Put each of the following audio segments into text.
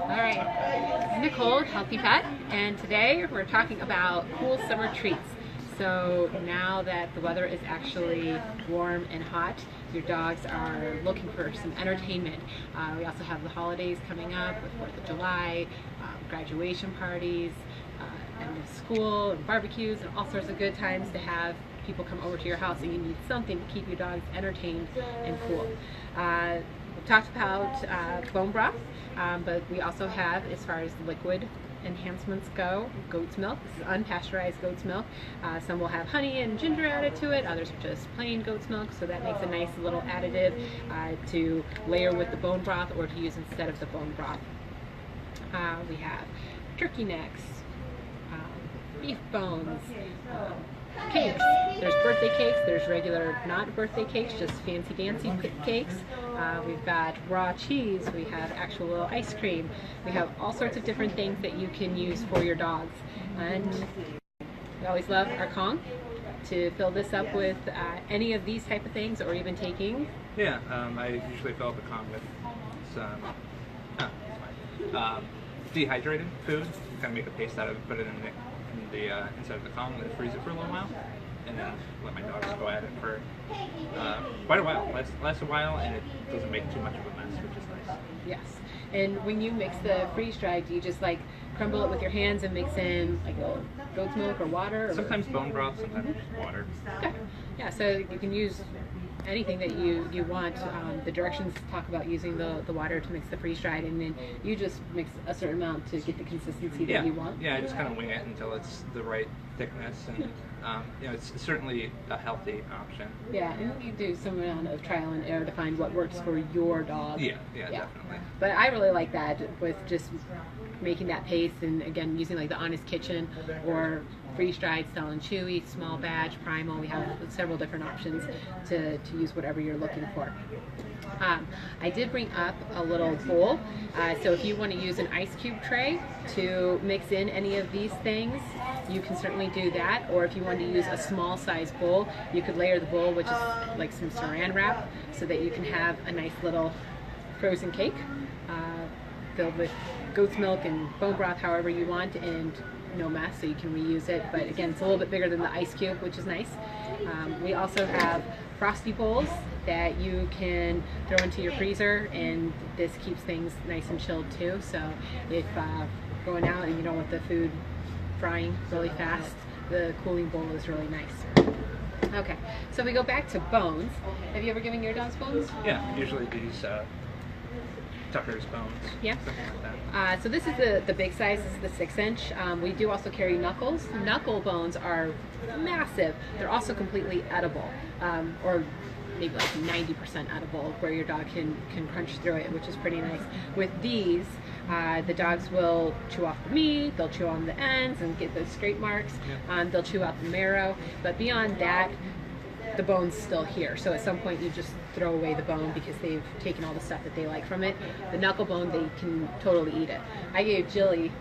Alright, Nicole, Healthy Pet, and today we're talking about cool summer treats. So now that the weather is actually warm and hot, your dogs are looking for some entertainment. We also have the holidays coming up with 4th of July, graduation parties, end of school, and barbecues, and all sorts of good times to have people come over to your house, and you need something to keep your dogs entertained and cool. We talked about bone broth, but we also have, as far as liquid enhancements go, goat's milk. This is unpasteurized goat's milk. Some will have honey and ginger added to it, others are just plain goat's milk, so that makes a nice little additive to layer with the bone broth or to use instead of the bone broth. We have turkey necks, beef bones, cakes. There's birthday cakes, there's regular not birthday cakes, just fancy dancy cakes. We've got raw cheese, we have actual ice cream. We have all sorts of different things that you can use for your dogs. And we always love our Kong to fill this up with any of these type of things, or even taking. Yeah, I usually fill up the Kong with some dehydrated food, kind of make a paste out of it, put it in the inside of the Kong, and freeze it for a little while, and then let my dogs go at it for quite a while. Lasts a while, and it doesn't make too much of a mess, which is nice. Yes, and when you mix the freeze dried, do you just like crumble it with your hands and mix in like a goat's milk or water? Or sometimes bone broth, sometimes water. Okay. Yeah, so you can use anything that you want. The directions talk about using the water to mix the freeze-dried, and then you just mix a certain amount to get the consistency that you want. Yeah, I just kind of wing it until it's the right thickness, and it's certainly a healthy option. Yeah, and you do some amount of trial and error to find what works for your dog. Yeah, definitely. But I really like that with just making that paste, and again using like the Honest Kitchen or freeze-dried, Stella and Chewy, small batch, primal. We have several different options to use whatever you're looking for. I did bring up a little bowl, so if you want to use an ice cube tray to mix in any of these things, you can certainly do that. Or if you want to use a small size bowl, you could layer the bowl with just like some saran wrap so that you can have a nice little frozen cake filled with goat's milk and bone broth however you want, and no mess, so you can reuse it. But again, it's a little bit bigger than the ice cube, which is nice. We also have frosty bowls that you can throw into your freezer, and this keeps things nice and chilled too. So if going out and you don't want the food frying really fast, the cooling bowl is really nice. Okay, so we go back to bones. Have you ever given your dogs bones? Yeah, usually these Tucker's bones. Yeah. Something like that. So this is the big size. This is the 6-inch. We do also carry knuckles. Knuckle bones are massive. They're also completely edible, or maybe like 90% edible, where your dog can crunch through it, which is pretty nice. With these, the dogs will chew off the meat, they'll chew on the ends and get those scrape marks. Yep. They'll chew out the marrow, but beyond that, the bone's still here. So at some point you just throw away the bone because they've taken all the stuff that they like from it. The knuckle bone, they can totally eat it. I gave Jilly,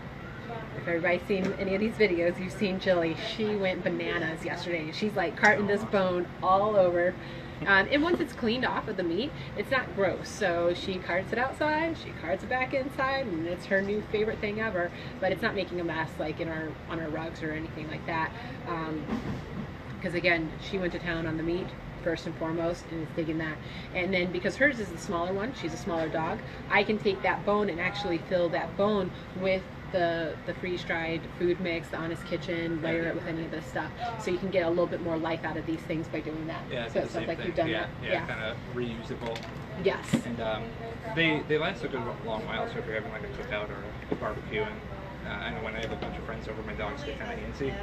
if everybody's seen any of these videos, you've seen Jilly. She went bananas yesterday. She's like carting this bone all over. And once it's cleaned off of the meat, it's not gross. So she carts it outside, she carts it back inside, and it's her new favorite thing ever. But it's not making a mess like on our rugs or anything like that. Because again, she went to town on the meat first and foremost, and is digging that. And then because hers is the smaller one, she's a smaller dog, I can take that bone and actually fill that bone with the freeze-dried food mix, the Honest Kitchen, layer it with any of this stuff, so you can get a little bit more life out of these things by doing that. Yeah, so it sounds like you've done that. Yeah, kind of reusable. Yes. And they last a good long while, so if you're having like a cookout or a barbecue, and I know when I have a bunch of friends over, my dogs get kind of antsy,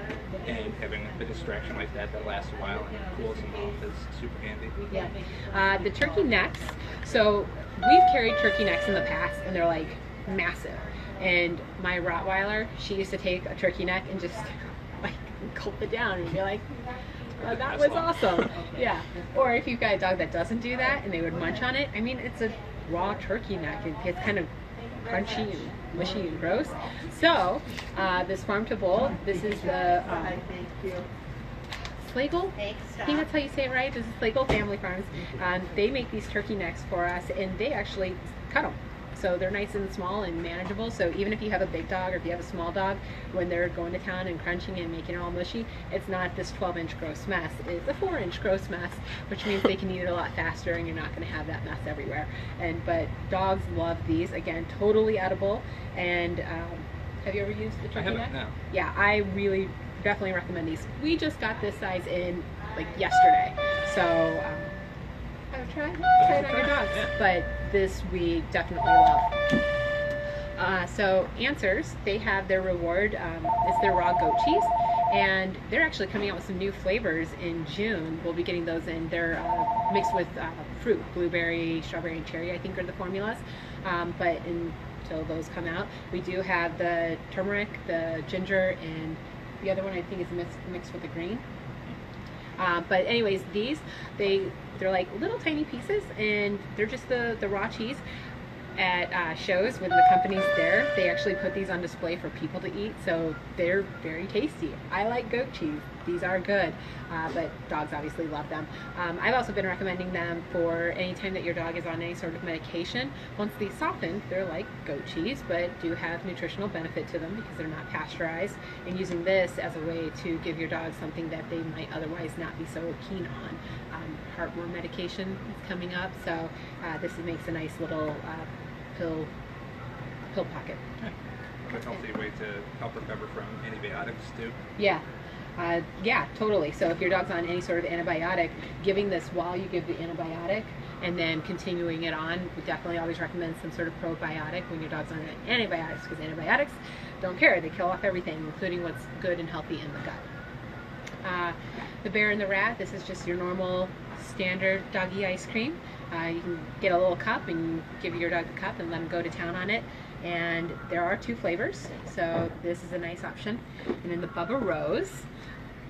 and having a distraction like that lasts a while and cools them off is super handy. Yeah. The turkey necks, so we've carried turkey necks in the past, and they're like massive. And my Rottweiler, she used to take a turkey neck and just like gulp it down and be like, oh, that was awesome. Yeah. Or if you've got a dog that doesn't do that and they would munch on it, I mean, it's a raw turkey neck. It gets kind of crunchy and mushy and gross. So this farm to bowl, this is the Slagle? I think that's how you say it, right? This is Slagle Family Farms. They make these turkey necks for us, and they actually cut them. So they're nice and small and manageable. So even if you have a big dog or if you have a small dog, when they're going to town and crunching and making it all mushy, it's not this 12-inch gross mess. It's a 4-inch gross mess, which means they can eat it a lot faster and you're not going to have that mess everywhere. But dogs love these. Again, totally edible. And have you ever used the turkey neck? No. Yeah, I really definitely recommend these. We just got this size in like yesterday. So I would try it on your dogs. Yeah. But this we definitely love. So Answers, they have their reward. It's their raw goat cheese. And they're actually coming out with some new flavors in June. We'll be getting those in. They're mixed with fruit, blueberry, strawberry, and cherry, I think are the formulas. But until those come out, we do have the turmeric, the ginger, and the other one I think is mixed with the green. But anyways, they're like little tiny pieces, and they're just the raw cheese. At shows when the company's there, they actually put these on display for people to eat, so they're very tasty. I like goat cheese. These are good, but dogs obviously love them. I've also been recommending them for any time that your dog is on any sort of medication. Once these soften, they're like goat cheese, but do have nutritional benefit to them because they're not pasteurized, and using this as a way to give your dog something that they might otherwise not be so keen on. Heartworm medication is coming up, so this makes a nice little pill pocket. A healthy way to help recover from antibiotics too. Yeah. Yeah, totally. So if your dog's on any sort of antibiotic, giving this while you give the antibiotic and then continuing it on, we definitely always recommend some sort of probiotic when your dog's on antibiotics, because antibiotics don't care. They kill off everything, including what's good and healthy in the gut. The Bear and the Rat, this is just your normal standard doggy ice cream. You can get a little cup and give your dog the cup and let him go to town on it. And there are 2 flavors, so this is a nice option. And then the Bubba Rose,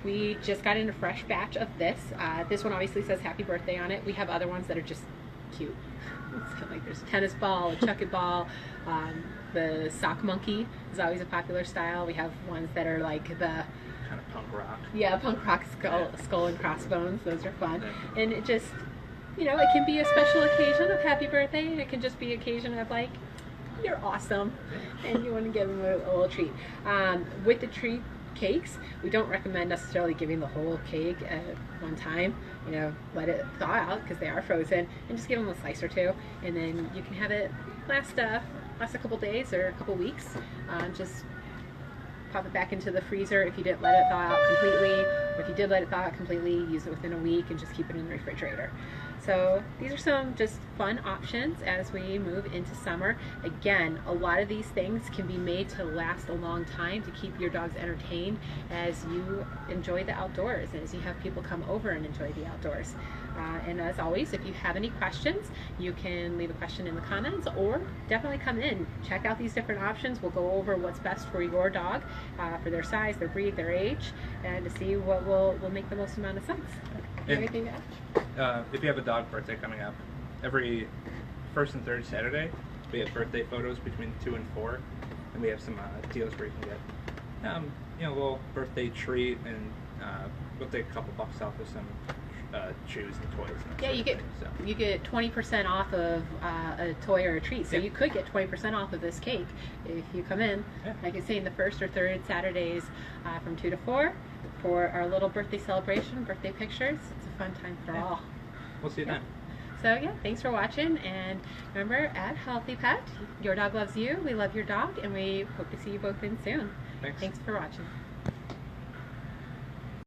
we just got in a fresh batch of this. This one obviously says happy birthday on it. We have other ones that are just cute. So, like there's a tennis ball, a chuck-it ball, the sock monkey is always a popular style. We have ones that are like the kind of punk rock. Yeah, punk rock skull and crossbones. Those are fun. And it just, you know, it can be a special occasion of happy birthday, and it can just be an occasion of like, you're awesome, and you want to give them a little treat. With the treat cakes, we don't recommend necessarily giving the whole cake at one time. You know, let it thaw out because they are frozen, and just give them a slice or 2, and then you can have it last a couple days or a couple weeks. Just pop it back into the freezer if you didn't let it thaw out completely, or if you did let it thaw out completely, use it within a week and just keep it in the refrigerator. So these are some just fun options as we move into summer. Again, a lot of these things can be made to last a long time to keep your dogs entertained as you enjoy the outdoors and as you have people come over and enjoy the outdoors. And as always, if you have any questions, you can leave a question in the comments or definitely come in. Check out these different options. We'll go over what's best for your dog, for their size, their breed, their age, and to see what will make the most amount of sense. Anything to add? If you have a dog birthday coming up, every first and third Saturday, we have birthday photos between 2 and 4, and we have some deals where you can get, you know, a little birthday treat, and we'll take a couple bucks off of some shoes and toys. And yeah, you get 20% off of a toy or a treat. So you could get 20% off of this cake if you come in. Yeah. Like I say, the first or third Saturdays from 2 to 4 for our little birthday celebration, birthday pictures. It's a fun time for all. We'll see you then. So yeah, thanks for watching, and remember, at Healthy Pet, your dog loves you, we love your dog, and we hope to see you both in soon. Thanks. Thanks for watching.